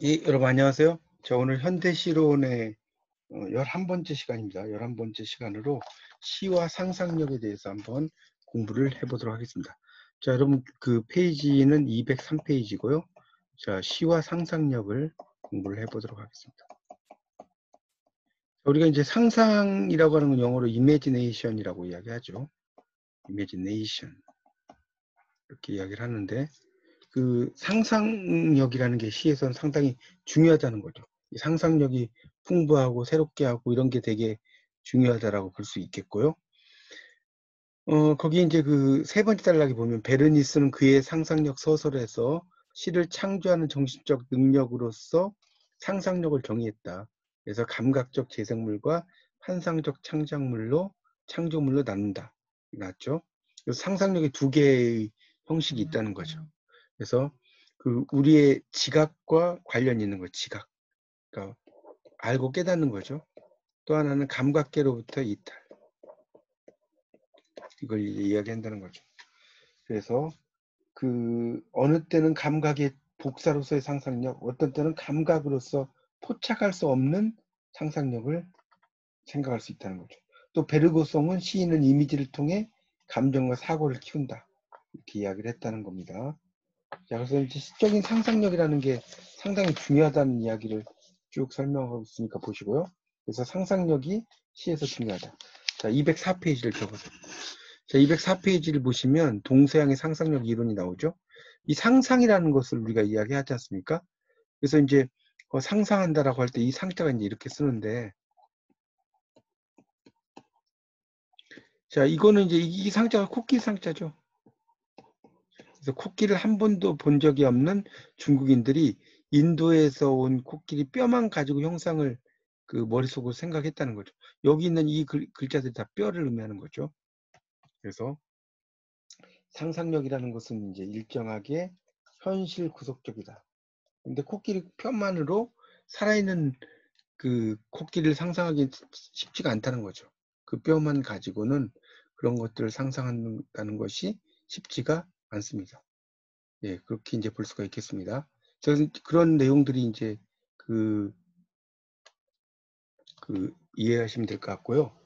예, 여러분 안녕하세요. 자, 오늘 현대시론의 11번째 시간입니다. 11번째 시간으로 시와 상상력에 대해서 한번 공부를 해보도록 하겠습니다. 자, 여러분 그 페이지는 203페이지고요. 자, 시와 상상력을 공부를 해보도록 하겠습니다. 우리가 이제 상상이라고 하는 건 영어로 imagination이라고 이야기하죠. imagination 이렇게 이야기를 하는데 그 상상력이라는 게 시에서는 상당히 중요하다는 거죠. 상상력이 풍부하고 새롭게 하고 이런 게 되게 중요하다라고 볼 수 있겠고요. 거기 이제 그 세 번째 단락에 보면 베르니스는 그의 상상력 소설에서 시를 창조하는 정신적 능력으로서 상상력을 정의했다. 그래서 감각적 재생물과 환상적 창조물로 나눈다. 맞죠? 그래서 상상력이 두 개의 형식이 있다는 거죠. 그래서 그 우리의 지각과 관련이 있는 거예요. 지각. 그러니까 알고 깨닫는 거죠. 또 하나는 감각계로부터 이탈. 이걸 이야기한다는 거죠. 그래서 그 어느 때는 감각의 복사로서의 상상력, 어떤 때는 감각으로서 포착할 수 없는 상상력을 생각할 수 있다는 거죠. 또 베르고송은 시인은 이미지를 통해 감정과 사고를 키운다. 이렇게 이야기를 했다는 겁니다. 자, 그래서 이제 시적인 상상력이라는 게 상당히 중요하다는 이야기를 쭉 설명하고 있으니까 보시고요. 그래서 상상력이 시에서 중요하다. 자, 204페이지를 펴보세요. 자, 204페이지를 보시면 동서양의 상상력 이론이 나오죠. 이 상상이라는 것을 우리가 이야기하지 않습니까? 그래서 이제 상상한다라고 할 때 이 상자가 이제 이렇게 쓰는데, 자, 이거는 이제 이 상자가 코끼리 상자죠. 그래서 코끼리를 한 번도 본 적이 없는 중국인들이 인도에서 온 코끼리 뼈만 가지고 형상을 그 머릿속으로 생각했다는 거죠. 여기 있는 이 글자들이 다 뼈를 의미하는 거죠. 그래서 상상력이라는 것은 이제 일정하게 현실 구속적이다. 근데 코끼리 뼈만으로 살아있는 그 코끼리를 상상하기 쉽지가 않다는 거죠. 그 뼈만 가지고는 그런 것들을 상상한다는 것이 쉽지가 않습니다. 예, 그렇게 이제 볼 수가 있겠습니다. 그런 내용들이 이제 그 이해하시면 될 것 같고요.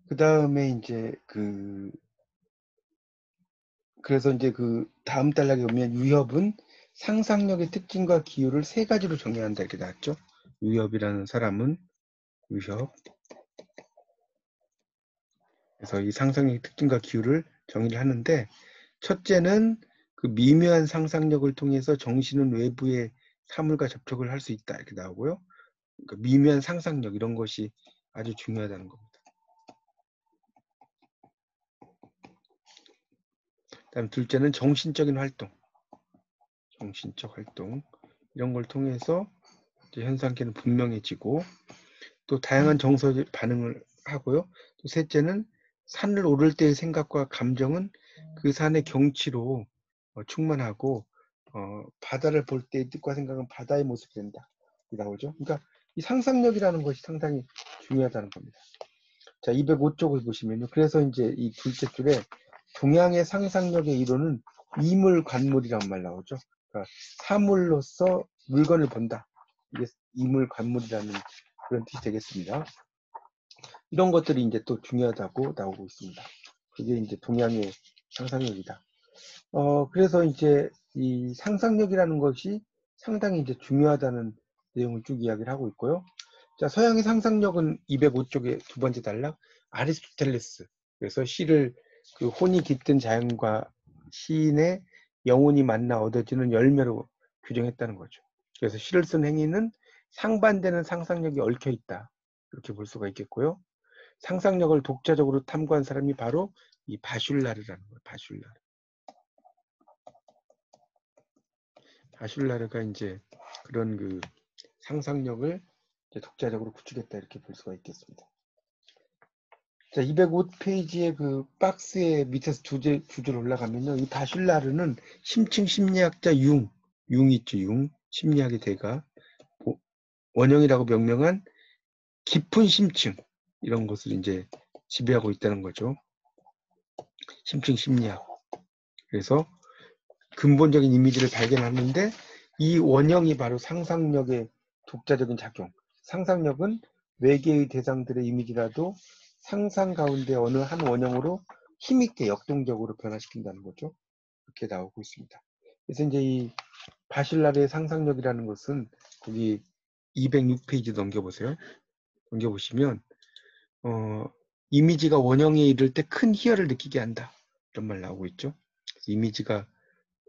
그 다음에 이제 그래서 이제 그 다음 단락에 보면 유협은 상상력의 특징과 기호를 세 가지로 정의한다 이렇게 나왔죠. 유협이라는 사람은 유협. 그래서 이 상상력의 특징과 기호를 정의를 하는데 첫째는 그 미묘한 상상력을 통해서 정신은 외부의 사물과 접촉을 할 수 있다 이렇게 나오고요. 그러니까 미묘한 상상력 이런 것이 아주 중요하다는 겁니다. 그다음 둘째는 정신적인 활동, 정신적 활동 이런 걸 통해서 이제 현상계는 분명해지고 또 다양한 정서적 반응을 하고요. 또 셋째는 산을 오를 때의 생각과 감정은 그 산의 경치로 충만하고 바다를 볼 때의 뜻과 생각은 바다의 모습이 된다. 나오죠. 그러니까 이 상상력이라는 것이 상당히 중요하다는 겁니다. 자, 205쪽을 보시면요. 그래서 이제 이 둘째 줄에 동양의 상상력의 이론은 이물관물이란 말 나오죠. 그러니까 사물로서 물건을 본다. 이게 이물관물이라는 그런 뜻이 되겠습니다. 이런 것들이 이제 또 중요하다고 나오고 있습니다. 그게 이제 동양의 상상력이다. 그래서 이제 이 상상력이라는 것이 상당히 이제 중요하다는 내용을 쭉 이야기를 하고 있고요. 자, 서양의 상상력은 205쪽의 두 번째 단락, 아리스토텔레스. 그래서 시를 그 혼이 깃든 자연과 시인의 영혼이 만나 얻어지는 열매로 규정했다는 거죠. 그래서 시를 쓴 행위는 상반되는 상상력이 얽혀 있다. 이렇게 볼 수가 있겠고요. 상상력을 독자적으로 탐구한 사람이 바로 이 바슐라르라는 거예요. 바슐라르. 바슐라르가 이제 그런 그 상상력을 이제 독자적으로 구축했다 이렇게 볼 수가 있겠습니다. 자, 205페이지의 그 박스의 밑에서 두 줄 올라가면요. 이 바슐라르는 심층 심리학자 융 있죠, 융. 심리학의 대가. 원형이라고 명명한 깊은 심층, 이런 것을 이제 지배하고 있다는 거죠. 심층 심리학. 그래서 근본적인 이미지를 발견하는데 이 원형이 바로 상상력의 독자적인 작용. 상상력은 외계의 대상들의 이미지라도 상상 가운데 어느 한 원형으로 힘있게 역동적으로 변화시킨다는 거죠. 이렇게 나오고 있습니다. 그래서 이제 이 바실라르의 상상력이라는 것은 거기 206페이지 넘겨보세요. 넘겨보시면 이미지가 원형에 이를 때 큰 희열을 느끼게 한다. 이런 말 나오고 있죠. 이미지가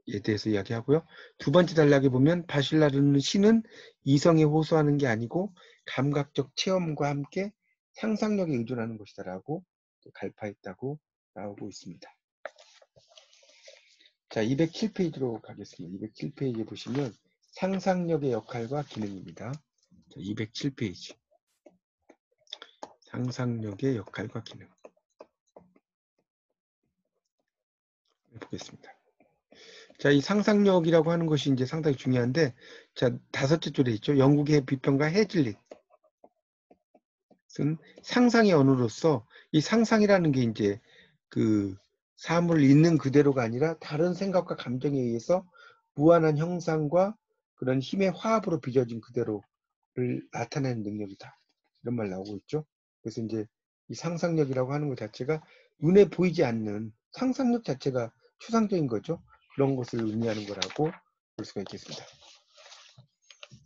에 대해서 이야기하고요. 두 번째 단락에 보면 바실라르는 시는 이성에 호소하는 게 아니고 감각적 체험과 함께 상상력에 의존하는 것이다 라고 갈파했다고 나오고 있습니다. 자, 207페이지로 가겠습니다. 207페이지에 보시면 상상력의 역할과 기능입니다. 자, 207페이지. 상상력의 역할과 기능. 보겠습니다. 자, 이 상상력이라고 하는 것이 이제 상당히 중요한데, 자, 다섯째 줄에 있죠. 영국의 비평가 헤즐릿은 상상의 언어로서 이 상상이라는 게 이제 그 사물을 있는 그대로가 아니라 다른 생각과 감정에 의해서 무한한 형상과 그런 힘의 화합으로 빚어진 그대로를 나타내는 능력이다. 이런 말 나오고 있죠. 그래서 이제 이 상상력이라고 하는 것 자체가 눈에 보이지 않는 상상력 자체가 추상적인 거죠. 그런 것을 의미하는 거라고 볼 수가 있겠습니다.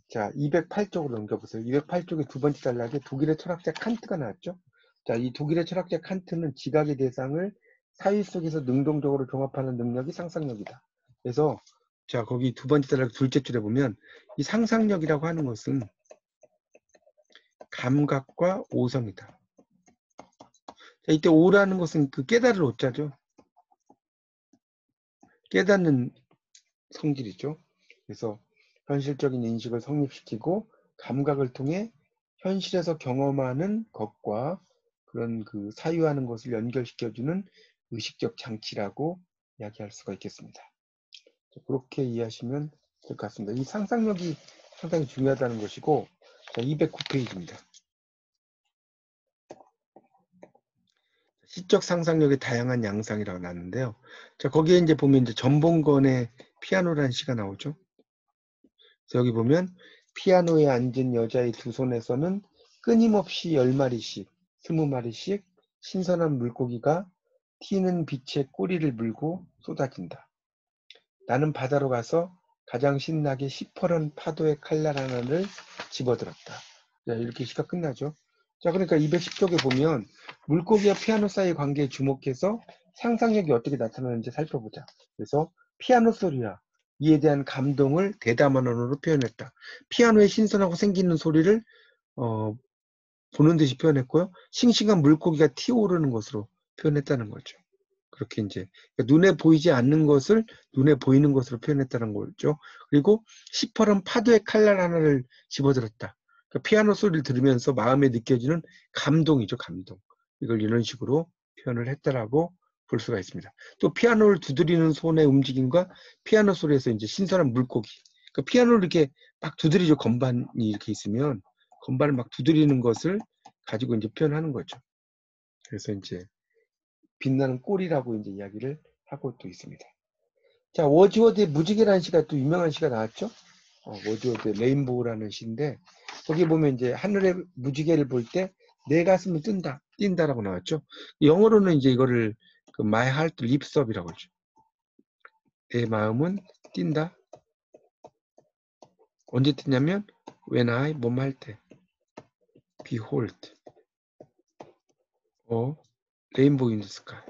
자, 208쪽으로 넘겨보세요. 208쪽의 두 번째 단락에 독일의 철학자 칸트가 나왔죠. 자, 이 독일의 철학자 칸트는 지각의 대상을 사회 속에서 능동적으로 종합하는 능력이 상상력이다. 그래서 자, 거기 두 번째 단락 둘째 줄에 보면 이 상상력이라고 하는 것은 감각과 오성이다. 자, 이때 오라는 것은 그 깨달을 오자죠. 깨닫는 성질이죠. 그래서 현실적인 인식을 성립시키고 감각을 통해 현실에서 경험하는 것과 그런 그 사유하는 것을 연결시켜주는 의식적 장치라고 이야기할 수가 있겠습니다. 그렇게 이해하시면 될 것 같습니다. 이 상상력이 상당히 중요하다는 것이고, 209페이지입니다. 시적 상상력의 다양한 양상이라고 나왔는데요. 자, 거기에 이제 보면 이제 전봉건의 피아노라는 시가 나오죠. 그래서 여기 보면 피아노에 앉은 여자의 두 손에서는 끊임없이 10마리씩, 20마리씩 신선한 물고기가 튀는 빛에 꼬리를 물고 쏟아진다. 나는 바다로 가서 가장 신나게 시퍼런 파도의 칼날 하나를 집어들었다. 자, 이렇게 시가 끝나죠. 자, 그러니까 210쪽에 보면 물고기와 피아노 사이의 관계에 주목해서 상상력이 어떻게 나타나는지 살펴보자. 그래서 피아노 소리와 이에 대한 감동을 대담한 언어로 표현했다. 피아노의 신선하고 생기는 소리를 보는 듯이 표현했고요. 싱싱한 물고기가 튀어오르는 것으로 표현했다는 거죠. 그렇게 이제 눈에 보이지 않는 것을 눈에 보이는 것으로 표현했다는 거죠. 그리고 시퍼런 파도의 칼날 하나를 집어들었다. 그러니까 피아노 소리를 들으면서 마음에 느껴지는 감동이죠, 감동. 이걸 이런 식으로 표현을 했다라고 볼 수가 있습니다. 또 피아노를 두드리는 손의 움직임과 피아노 소리에서 이제 신선한 물고기. 그러니까 피아노를 이렇게 막 두드리죠. 건반이 이렇게 있으면 건반을 막 두드리는 것을 가지고 이제 표현하는 거죠. 그래서 이제 빛나는 꼴이라고 이제 이야기를 하고 또 있습니다. 자, 워즈워드의 무지개라는 시가 또 유명한 시가 나왔죠. 워즈워드의 레인보우라는 시인데 거기 보면 이제 하늘의 무지개를 볼 때 내 가슴이 뛴다라고 나왔죠. 영어로는 이제 이거를 그 My Heart Leaps Up이라고 하죠. 내 마음은 뛴다. 언제 뛰냐면 When I 뭐뭐 할 때. Behold. Rainbow in the Sky.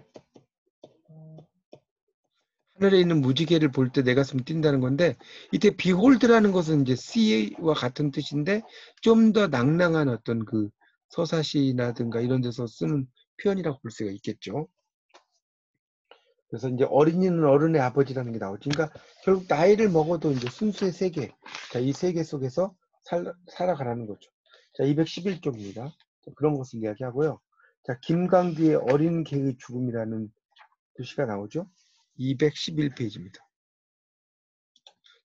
하늘에 있는 무지개를 볼 때 내 가슴이 뛴다는 건데 이때 behold라는 것은 이제 see와 같은 뜻인데 좀 더 낭낭한 어떤 그 서사시라든가 이런 데서 쓰는 표현이라고 볼 수가 있겠죠. 그래서 이제 어린이는 어른의 아버지라는 게 나오죠. 그러니까 결국 나이를 먹어도 이제 순수의 세계, 자, 이 세계 속에서 살아가라는 거죠. 자, 211쪽입니다. 그런 것을 이야기하고요. 자, 김광규의 어린 개의 죽음이라는 글씨가 나오죠. 211페이지입니다.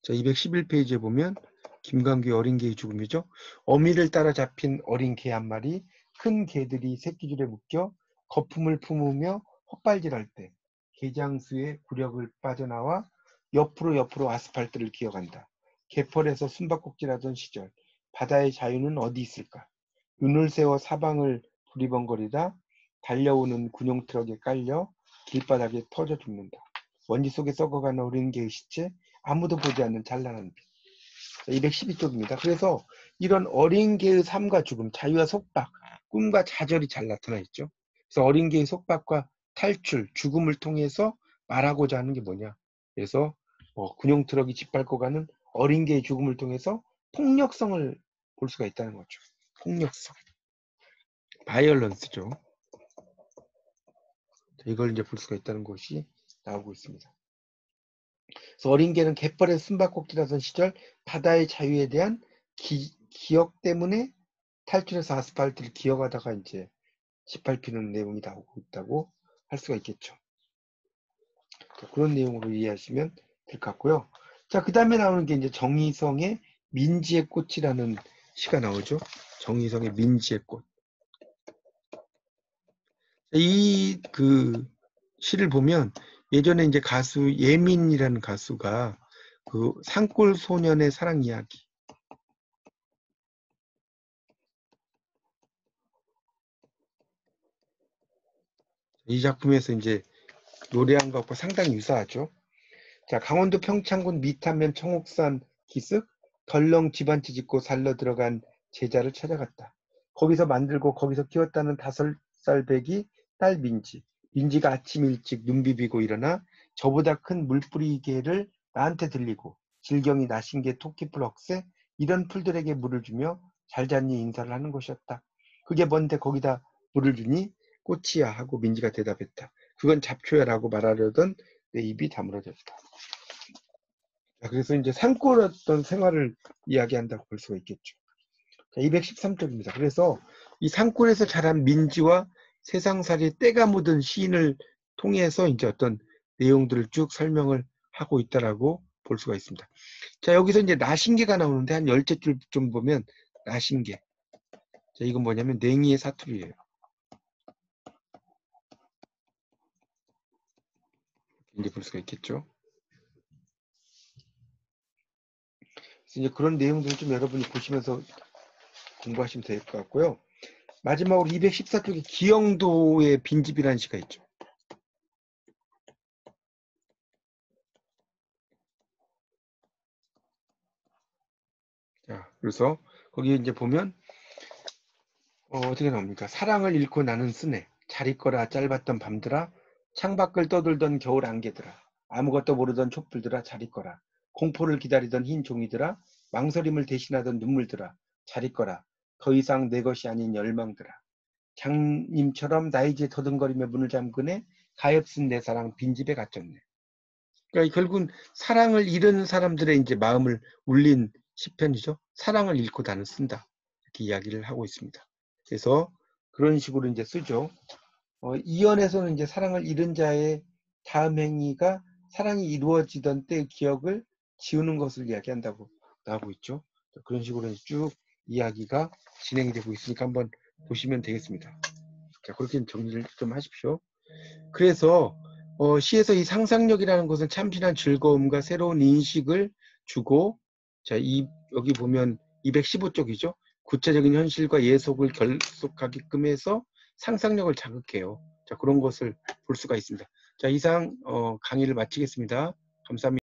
자, 211페이지에 보면 김광규의 어린 개의 죽음이죠. 어미를 따라 잡힌 어린 개 한 마리, 큰 개들이 새끼줄에 묶여 거품을 품으며 헛발질할 때 개장수의 구력을 빠져나와 옆으로 아스팔트를 기어간다. 갯벌에서 숨바꼭질하던 시절 바다의 자유는 어디 있을까? 눈을 세워 사방을 두리번거리다 달려오는 군용 트럭에 깔려 길바닥에 터져 죽는다. 먼지 속에 썩어가는 어린 개의 시체, 아무도 보지 않는 찬란한 빛. 212쪽입니다. 그래서 이런 어린 개의 삶과 죽음, 자유와 속박, 꿈과 좌절이 잘 나타나 있죠. 그래서 어린 개의 속박과 탈출, 죽음을 통해서 말하고자 하는 게 뭐냐. 그래서 군용 트럭이 짓밟고 가는 어린 개의 죽음을 통해서 폭력성을 볼 수가 있다는 거죠. 폭력성. 바이올런스죠. 이걸 이제 볼 수가 있다는 것이 나오고 있습니다. 그래서 어린 개는 갯벌에 숨바꼭질하던 시절 바다의 자유에 대한 기억 때문에 탈출해서 아스팔트를 기어가다가 이제 짓밟히는 내용이 나오고 있다고 할 수가 있겠죠. 그런 내용으로 이해하시면 될 것 같고요. 자, 그 다음에 나오는 게 이제 정희성의 민지의 꽃이라는 시가 나오죠. 정희성의 민지의 꽃. 이 시를 보면 예전에 이제 가수 예민이라는 가수가 그 산골 소년의 사랑 이야기. 이 작품에서 이제 노래한 것과 상당히 유사하죠. 자, 강원도 평창군 미타면 청옥산 기슭 덜렁 집안치 짓고 살러 들어간 제자를 찾아갔다. 거기서 만들고 거기서 키웠다는 5살 배기 딸 민지. 민지가 아침 일찍 눈 비비고 일어나 저보다 큰 물뿌리개를 나한테 들리고 질경이 나신개 토끼풀 억새 이런 풀들에게 물을 주며 잘 잤니 인사를 하는 것이었다. 그게 뭔데 거기다 물을 주니 꽃이야 하고 민지가 대답했다. 그건 잡초야라고 말하려던 내 입이 다물어졌다. 그래서 이제 산골 어떤 생활을 이야기한다고 볼 수가 있겠죠. 213쪽입니다. 그래서 이 산골에서 자란 민지와 세상살이 때가 묻은 시인을 통해서 이제 어떤 내용들을 쭉 설명을 하고 있다라고 볼 수가 있습니다. 자, 여기서 이제 나신개가 나오는데 한 10줄 좀 보면 나신개. 자, 이건 뭐냐면 냉이의 사투리예요. 이제 볼 수가 있겠죠. 그래서 이제 그런 내용들을 좀 여러분이 보시면서 공부하시면 될 것 같고요. 마지막으로 214쪽에 기영도의 빈집이라는 시가 있죠. 자, 그래서 거기 이제 보면 어떻게 나옵니까? 사랑을 잃고 나는 쓰네. 잘 있거라 짧았던 밤들아. 창밖을 떠돌던 겨울 안개들아. 아무것도 모르던 촛불들아 잘 있거라. 공포를 기다리던 흰 종이들아. 망설임을 대신하던 눈물들아 잘 있거라. 더 이상 내 것이 아닌 열망들아. 장님처럼 나이제 더듬거리며 문을 잠그네. 가엾은 내 사랑 빈집에 갇혔네. 그러니까 결국은 사랑을 잃은 사람들의 이제 마음을 울린 시편이죠. 사랑을 잃고 나는 쓴다. 이렇게 이야기를 하고 있습니다. 그래서 그런 식으로 이제 쓰죠. 이연에서는 이제 사랑을 잃은 자의 다음 행위가 사랑이 이루어지던 때의 기억을 지우는 것을 이야기한다고 나오고 있죠. 그런 식으로 쭉 이야기가 진행되고 있으니까 한번 보시면 되겠습니다. 자, 그렇게 정리를 좀 하십시오. 그래서 시에서 이 상상력이라는 것은 참신한 즐거움과 새로운 인식을 주고, 자, 여기 보면 215쪽이죠. 구체적인 현실과 예속을 결속하게끔 해서 상상력을 자극해요. 자, 그런 것을 볼 수가 있습니다. 자, 이상 강의를 마치겠습니다. 감사합니다.